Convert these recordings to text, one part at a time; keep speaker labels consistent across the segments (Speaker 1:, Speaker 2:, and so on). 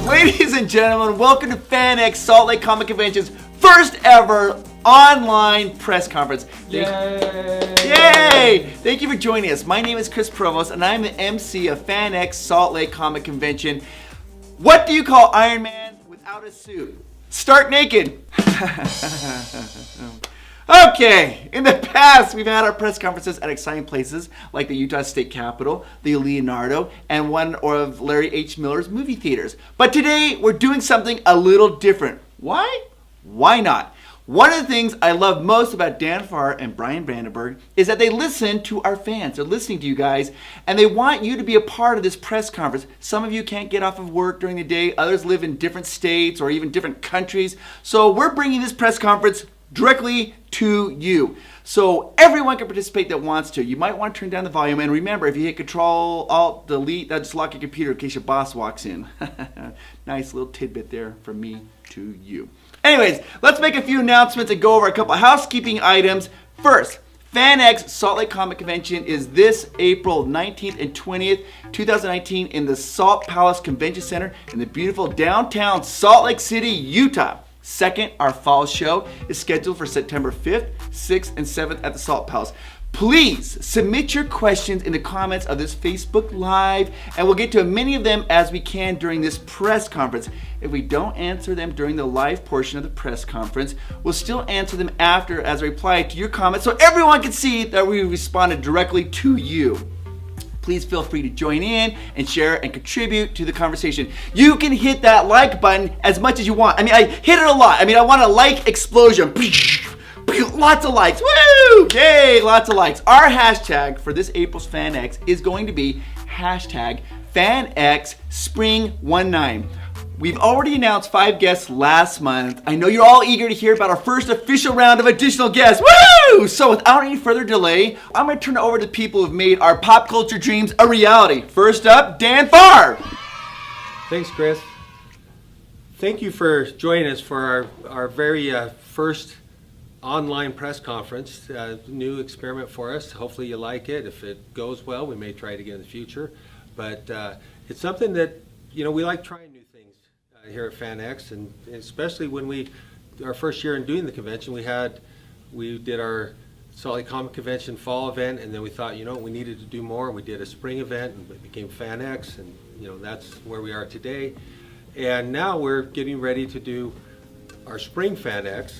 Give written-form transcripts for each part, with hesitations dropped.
Speaker 1: Ladies and gentlemen, welcome to FanX Salt Lake Comic Convention's first ever online press conference. Yay! Thank you for joining us. My name is Chris Provost, and I'm the MC of FanX Salt Lake Comic Convention. What do you call Iron Man without a suit? Stark naked. Okay, in the past, we've had our press conferences at exciting places like the Utah State Capitol, the Leonardo, and one of Larry H. Miller's movie theaters. But today, we're doing something a little different. Why? Why not? One of the things I love most about Dan Farr and Brian Vandenberg is that they listen to our fans. They're listening to you guys, and they want you to be a part of this press conference. Some of you can't get off of work during the day. Others live in different states or even different countries. So we're bringing this press conference directly to you. So everyone can participate that wants to. You might want to turn down the volume, and remember, if you hit Control, Alt, Delete, that just lock your computer in case your boss walks in. Nice little tidbit there from me to you. Anyways, let's make a few announcements and go over a couple of housekeeping items. First, FanX Salt Lake Comic Convention is this April 19th and 20th, 2019 in the Salt Palace Convention Center in the beautiful downtown Salt Lake City, Utah. Second, our fall show is scheduled for September 5th, 6th, and 7th at the Salt Palace. Please submit your questions in the comments of this Facebook Live, and we'll get to as many of them as we can during this press conference. If we don't answer them during the live portion of the press conference, we'll still answer them after as a reply to your comments so everyone can see that we responded directly to you. Please feel free to join in and share and contribute to the conversation. You can hit that like button as much as you want. I mean, I hit it a lot. I mean, I want a like explosion. Lots of likes. Woo! Yay, lots of likes. Our hashtag for this April's FanX is going to be hashtag FanXSpring19. We've already announced 5 guests last month. I know you're all eager to hear about our first official round of additional guests. Woo! So without any further delay, I'm going to turn it over to people who've made our pop culture dreams a reality. First up, Dan Farr.
Speaker 2: Thanks, Chris. Thank you for joining us for our very first online press conference. New experiment for us. Hopefully you like it. If it goes well, we may try it again in the future. But it's something that, you know, we like trying new things here at FanX, and especially when our first year in doing the convention, we did our Salt Lake Comic Convention fall event, and then we thought, you know, we needed to do more. We did a spring event, and it became FanX, and you know, that's where we are today. And now we're getting ready to do our spring FanX,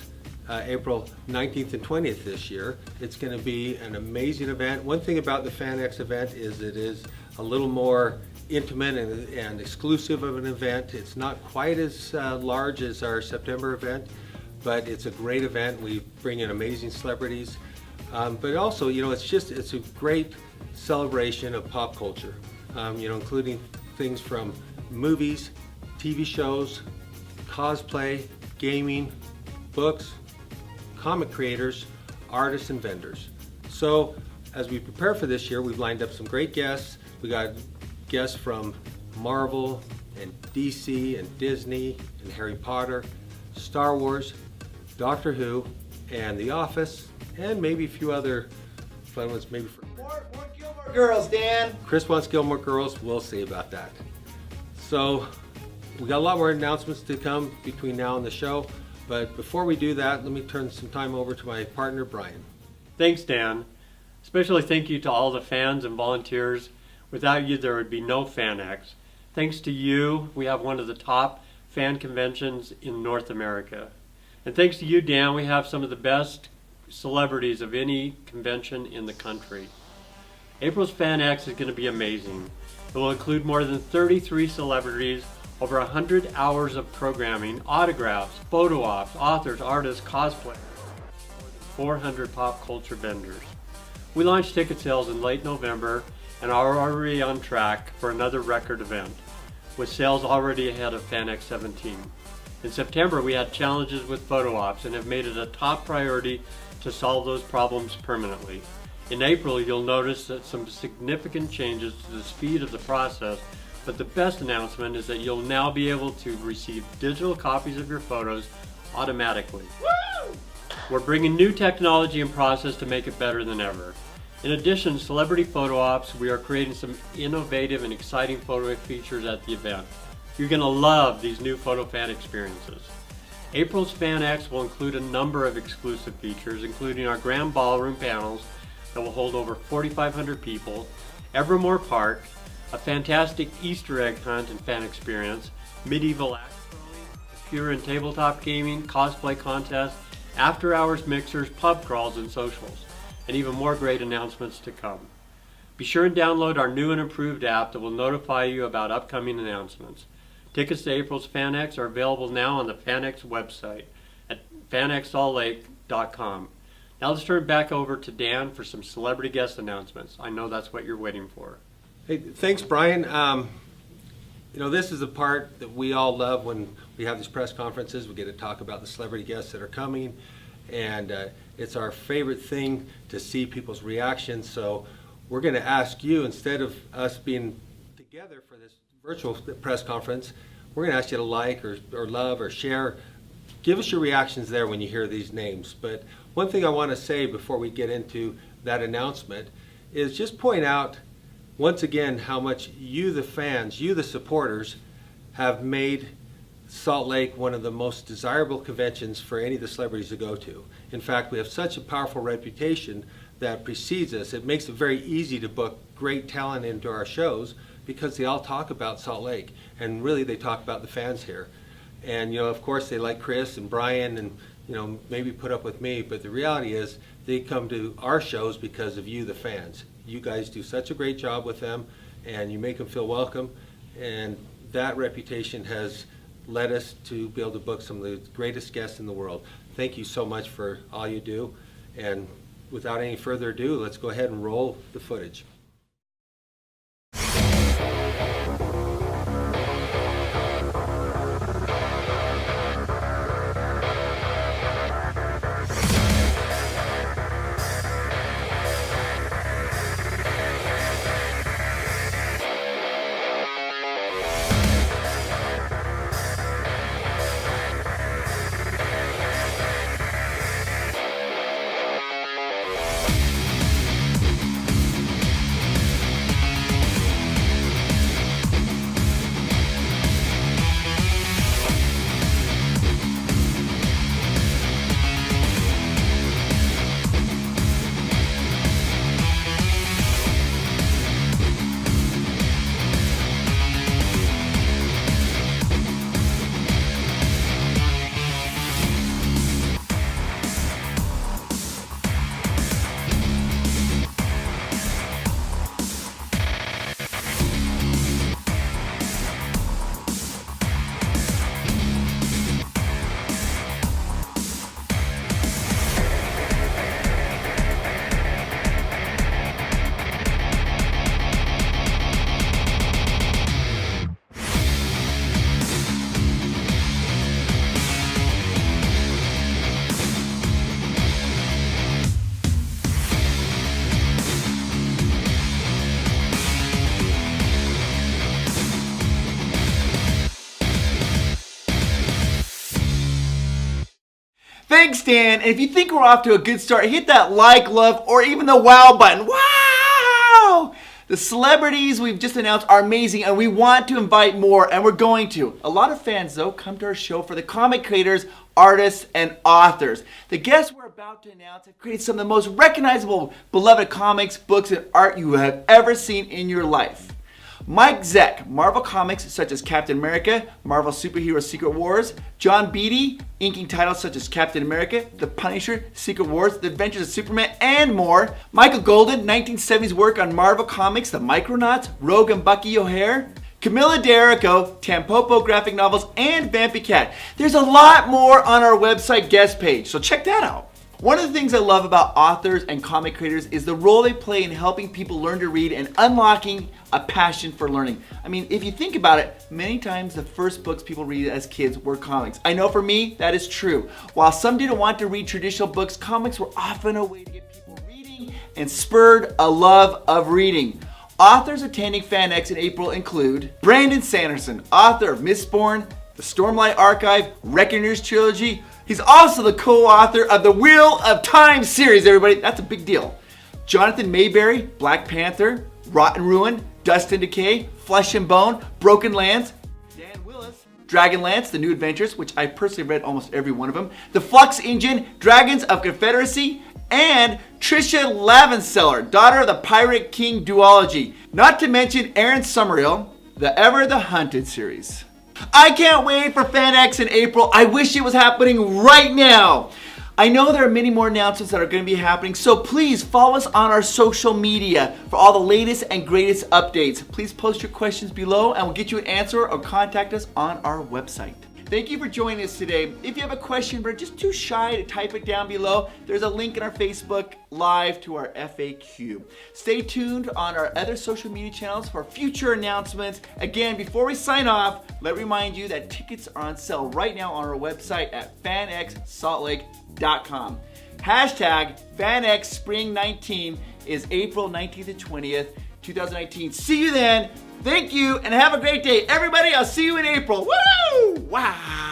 Speaker 2: April 19th and 20th this year. It's going to be an amazing event. One thing about the FanX event is it is a little more intimate and exclusive of an event. It's not quite as large as our September event, but it's a great event. We bring in amazing celebrities, but also, you know, it's a great celebration of pop culture, you know, including things from movies, TV shows, cosplay, gaming, books, comic creators, artists, and vendors. So as we prepare for this year, we've lined up some great guests. We got guests from Marvel and DC and Disney and Harry Potter, Star Wars, Doctor Who, and The Office, and maybe a few other fun ones. Maybe for
Speaker 1: More Gilmore Girls, Dan.
Speaker 2: Chris wants Gilmore Girls. We'll see about that. So we got a lot more announcements to come between now and the show. But before we do that, let me turn some time over to my partner, Brian.
Speaker 3: Thanks, Dan. Especially thank you to all the fans and volunteers. Without you, there would be no FanX. Thanks to you, we have one of the top fan conventions in North America. And thanks to you, Dan, we have some of the best celebrities of any convention in the country. April's FanX is going to be amazing. It will include more than 33 celebrities, over 100 hours of programming, autographs, photo ops, authors, artists, cosplayers, 400 pop culture vendors. We launched ticket sales in late November and are already on track for another record event, with sales already ahead of FanX 17. In September, we had challenges with photo ops and have made it a top priority to solve those problems permanently. In April, you'll notice that some significant changes to the speed of the process, but the best announcement is that you'll now be able to receive digital copies of your photos automatically. Woo! We're bringing new technology and process to make it better than ever. In addition, celebrity photo ops, we are creating some innovative and exciting photo features at the event. You're going to love these new photo fan experiences. April's FanX will include a number of exclusive features, including our grand ballroom panels that will hold over 4,500 people, Evermore Park, a fantastic Easter egg hunt and fan experience, medieval axe throwing, computer and tabletop gaming, cosplay contests, after-hours mixers, pub crawls, and socials, and even more great announcements to come. Be sure and download our new and improved app that will notify you about upcoming announcements. Tickets to April's FanX are available now on the FanX website at fanxsaltlake.com. Now let's turn it back over to Dan for some celebrity guest announcements. I know that's what you're waiting for.
Speaker 2: Hey, thanks, Brian. This is the part that we all love when we have these press conferences. We get to talk about the celebrity guests that are coming, and it's our favorite thing to see people's reactions. So we're going to ask you, instead of us being together for this virtual press conference, we're going to ask you to like or love or share. Give us your reactions there when you hear these names. But one thing I want to say before we get into that announcement is just point out once again how much you, the fans, you, the supporters, have made Salt Lake one of the most desirable conventions for any of the celebrities to go to. In fact, we have such a powerful reputation that precedes us. It makes it very easy to book great talent into our shows because they all talk about Salt Lake, and really they talk about the fans here. And of course they like Chris and Brian and maybe put up with me, but the reality is they come to our shows because of you, the fans. You guys do such a great job with them, and you make them feel welcome, and that reputation has led us to be able to book some of the greatest guests in the world. Thank you so much for all you do, and without any further ado, let's go ahead and roll the footage.
Speaker 1: Thanks, Dan. And if you think we're off to a good start, hit that like, love, or even the wow button. Wow! The celebrities we've just announced are amazing, and we want to invite more, and we're going to. A lot of fans, though, come to our show for the comic creators, artists, and authors. The guests we're about to announce have created some of the most recognizable, beloved comics, books, and art you have ever seen in your life. MIKE-ZECK, Marvel Comics such as Captain America, Marvel Superhero Secret Wars, John Beatty, inking titles such as Captain America, The Punisher, Secret Wars, The Adventures of Superman, and more. Michael Golden, 1970s work on Marvel Comics, The Micronauts, Rogue and Bucky O'Hare, Camilla D'Erico, Tampopo graphic novels, and Vampy Cat. There's a lot more on our website guest page, so check that out. One of the things I love about authors and comic creators is the role they play in helping people learn to read and unlocking a passion for learning. I mean, if you think about it, many times the first books people read as kids were comics. I know for me, that is true. While some didn't want to read traditional books, comics were often a way to get people reading and spurred a love of reading. Authors attending FanX in April include Brandon Sanderson, author of Mistborn, the Stormlight Archive, Reckoners Trilogy. He's also the co-author of the Wheel of Time series, everybody. That's a big deal. Jonathan Mayberry, Black Panther, Rotten Ruin, Dust and Decay, Flesh and Bone, Broken Lands. Dan Wilson. Dragonlance, The New Adventures, which I personally read almost every one of them, The Flux Engine, Dragons of Confederacy, and Trisha Lavenseller, daughter of the Pirate King duology. Not to mention Aaron Summerhill, the Ever the Hunted series. I can't wait for FanX in April. I wish it was happening right now. I know there are many more announcements that are going to be happening, so please follow us on our social media for all the latest and greatest updates. Please post your questions below and we'll get you an answer, or contact us on our website. Thank you for joining us today. If you have a question but are just too shy to type it down below, there's a link in our Facebook Live to our FAQ. Stay tuned on our other social media channels for future announcements. Again, before we sign off, let me remind you that tickets are on sale right now on our website at fanxsaltlake.com. Hashtag FanXSpring19 is April 19th to 20th, 2019. See you then. Thank you and have a great day. Everybody, I'll see you in April. Woo! Wow.